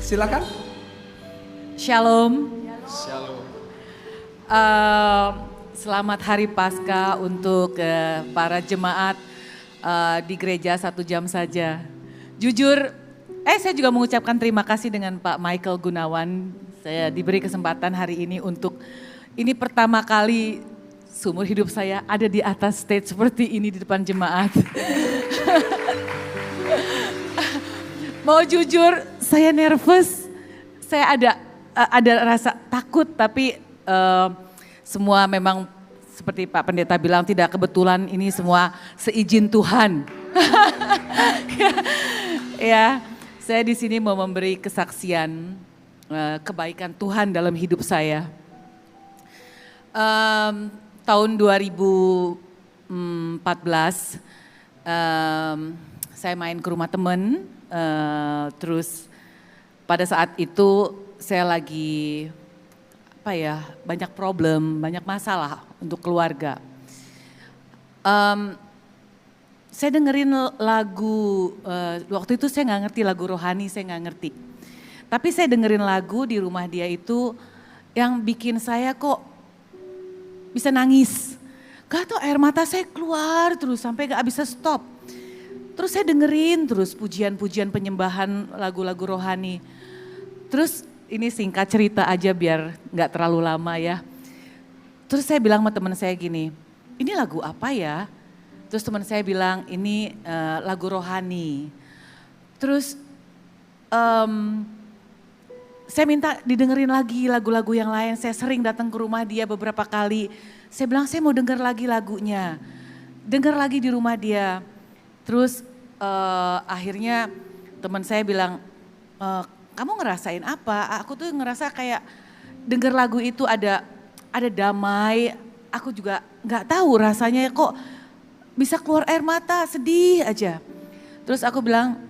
Silakan. Shalom. Shalom. Selamat Hari Paskah untuk para jemaat di gereja 1 jam saja. Jujur, saya juga mengucapkan terima kasih dengan Pak Michael Gunawan. Saya diberi kesempatan hari ini untuk ini pertama kali seumur hidup saya ada di atas stage seperti ini di depan jemaat. Mau jujur, saya nervous, saya ada rasa takut, tapi semua memang seperti Pak Pendeta bilang tidak kebetulan, ini semua seizin Tuhan. Ya, saya di sini mau memberi kesaksian kebaikan Tuhan dalam hidup saya. Tahun 2014, saya main ke rumah teman. Terus pada saat itu saya lagi banyak problem, banyak masalah untuk keluarga. Saya dengerin lagu, waktu itu saya nggak ngerti lagu rohani, saya nggak ngerti. Tapi saya dengerin lagu di rumah dia itu yang bikin saya kok bisa nangis. Gak tau air mata saya keluar terus sampai gak bisa stop. Terus saya dengerin terus pujian-pujian penyembahan lagu-lagu rohani. Terus ini singkat cerita aja biar gak terlalu lama ya. Terus saya bilang sama teman saya gini, ini lagu apa ya? Terus teman saya bilang ini lagu rohani. Terus saya minta didengerin lagi lagu-lagu yang lain. Saya sering datang ke rumah dia beberapa kali. Saya bilang saya mau denger lagi lagunya. Denger lagi di rumah dia. Terus akhirnya teman saya bilang, kamu ngerasain apa? Aku tuh ngerasa kayak denger lagu itu ada damai. Aku juga nggak tahu rasanya kok bisa keluar air mata, sedih aja. Terus aku bilang,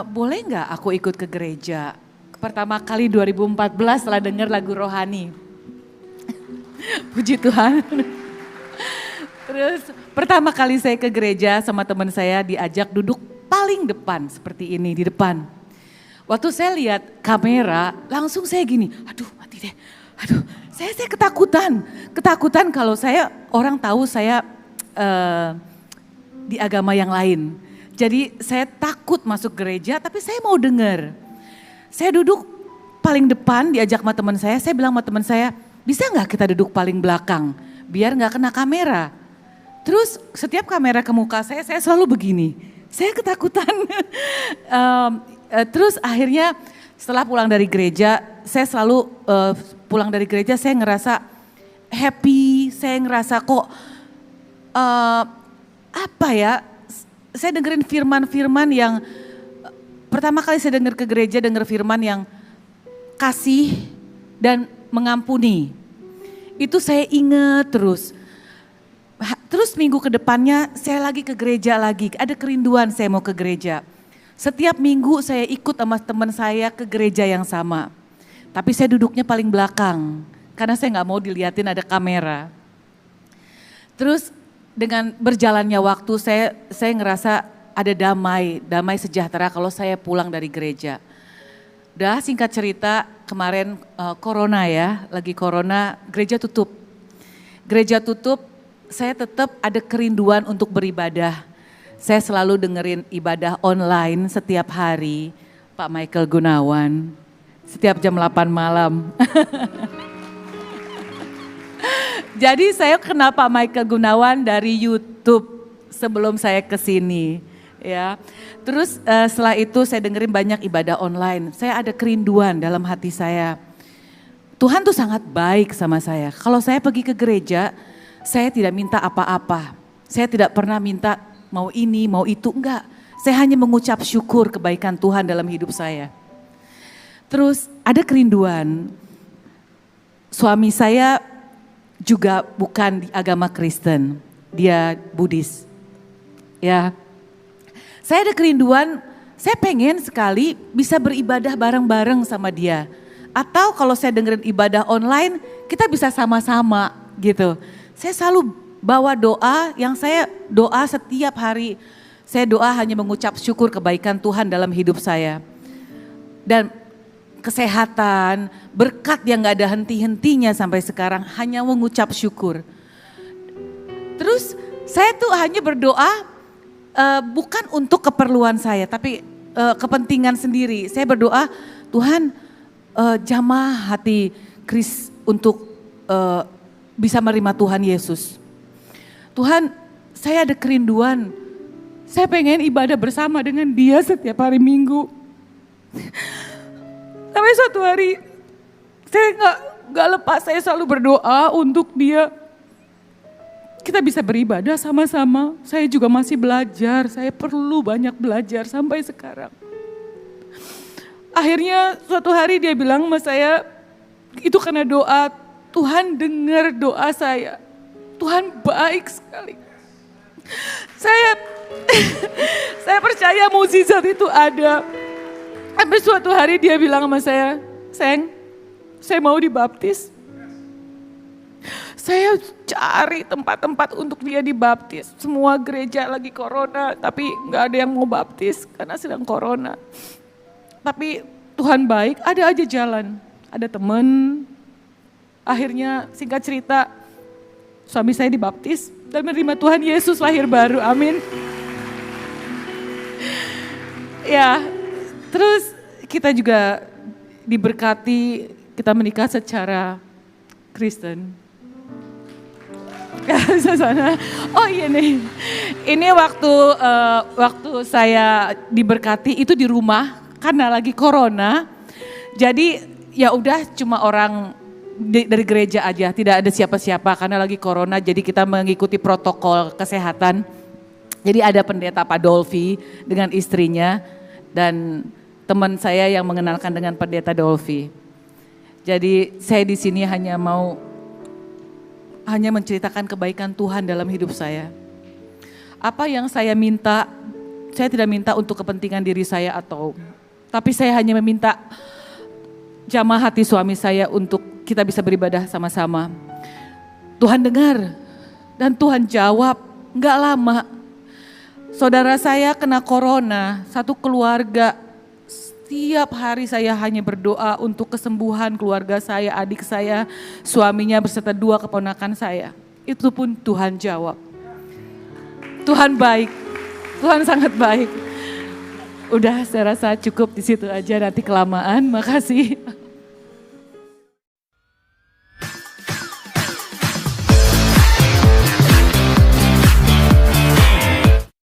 boleh nggak aku ikut ke gereja? Pertama kali 2014 setelah denger lagu rohani. Puji Tuhan. Terus pertama kali saya ke gereja sama teman saya diajak duduk paling depan seperti ini di depan. Waktu saya lihat kamera langsung saya gini, aduh mati deh. Aduh saya ketakutan kalau orang tahu saya di agama yang lain. Jadi saya takut masuk gereja tapi saya mau dengar. Saya duduk paling depan diajak sama teman saya bilang sama teman saya, bisa nggak kita duduk paling belakang biar nggak kena kamera. Terus setiap kamera ke muka saya selalu begini, saya ketakutan. Terus akhirnya setelah pulang dari gereja, saya selalu pulang dari gereja saya ngerasa happy, saya ngerasa kok saya dengerin firman-firman yang pertama kali saya denger ke gereja, denger firman yang kasih dan mengampuni. Itu saya ingat terus. Terus minggu ke depannya saya lagi ke gereja lagi, ada kerinduan saya mau ke gereja. Setiap minggu saya ikut sama teman saya ke gereja yang sama. Tapi saya duduknya paling belakang, karena saya gak mau dilihatin ada kamera. Terus dengan berjalannya waktu saya ngerasa ada damai sejahtera kalau saya pulang dari gereja. Udah singkat cerita kemarin corona ya, lagi corona gereja tutup. Gereja tutup. Saya tetap ada kerinduan untuk beribadah. Saya selalu dengerin ibadah online setiap hari, Pak Michael Gunawan, setiap jam 8 malam. Jadi saya kenal Pak Michael Gunawan dari YouTube sebelum saya ke sini. Ya. Terus setelah itu saya dengerin banyak ibadah online. Saya ada kerinduan dalam hati saya. Tuhan tuh sangat baik sama saya. Kalau saya pergi ke gereja, saya tidak minta apa-apa. Saya tidak pernah minta mau ini, mau itu, enggak. Saya hanya mengucap syukur kebaikan Tuhan dalam hidup saya. Terus ada kerinduan. Suami saya juga bukan di agama Kristen, dia Buddhis. Ya. Saya ada kerinduan, saya pengen sekali bisa beribadah bareng-bareng sama dia. Atau kalau saya dengerin ibadah online, kita bisa sama-sama gitu. Saya selalu bawa doa yang saya doa setiap hari. Saya doa hanya mengucap syukur kebaikan Tuhan dalam hidup saya. Dan kesehatan, berkat yang gak ada henti-hentinya sampai sekarang, hanya mengucap syukur. Terus saya tuh hanya berdoa bukan untuk keperluan saya, tapi kepentingan sendiri. Saya berdoa, Tuhan jamah hati Chris untuk bisa menerima Tuhan Yesus. Tuhan, saya ada kerinduan, saya pengen ibadah bersama dengan dia setiap hari Minggu. Sampai suatu hari saya nggak lepas, saya selalu berdoa untuk dia. Kita bisa beribadah sama-sama. Saya juga masih belajar, saya perlu banyak belajar sampai sekarang. Akhirnya suatu hari dia bilang sama saya, itu karena doa, Tuhan dengar doa saya. Tuhan baik sekali. Saya percaya mukjizat itu ada. Sampai suatu hari dia bilang sama saya, Seng, saya mau dibaptis. Saya cari tempat-tempat untuk dia dibaptis. Semua gereja lagi corona, tapi gak ada yang mau baptis karena sedang corona. Tapi Tuhan baik, ada aja jalan. Ada teman, akhirnya singkat cerita, suami saya dibaptis dan menerima Tuhan Yesus lahir baru, amin. Ya, terus kita juga diberkati, kita menikah secara Kristen. Oh iya nih, ini waktu saya diberkati itu di rumah karena lagi corona. Jadi ya udah cuma orang dari gereja aja, tidak ada siapa-siapa karena lagi corona. Jadi kita mengikuti protokol kesehatan. Jadi ada pendeta Pak Dolfi dengan istrinya dan teman saya yang mengenalkan dengan pendeta Dolfi. Jadi saya di sini hanya menceritakan kebaikan Tuhan dalam hidup saya. Apa yang saya minta, saya tidak minta untuk kepentingan diri saya tapi saya hanya meminta jamah hati suami saya untuk kita bisa beribadah sama-sama. Tuhan dengar dan Tuhan jawab, enggak lama. Saudara saya kena corona, satu keluarga. Setiap hari saya hanya berdoa untuk kesembuhan keluarga saya, adik saya, suaminya beserta 2 keponakan saya. Itu pun Tuhan jawab. Tuhan baik, Tuhan sangat baik. Udah saya rasa cukup di situ aja, nanti kelamaan, makasih.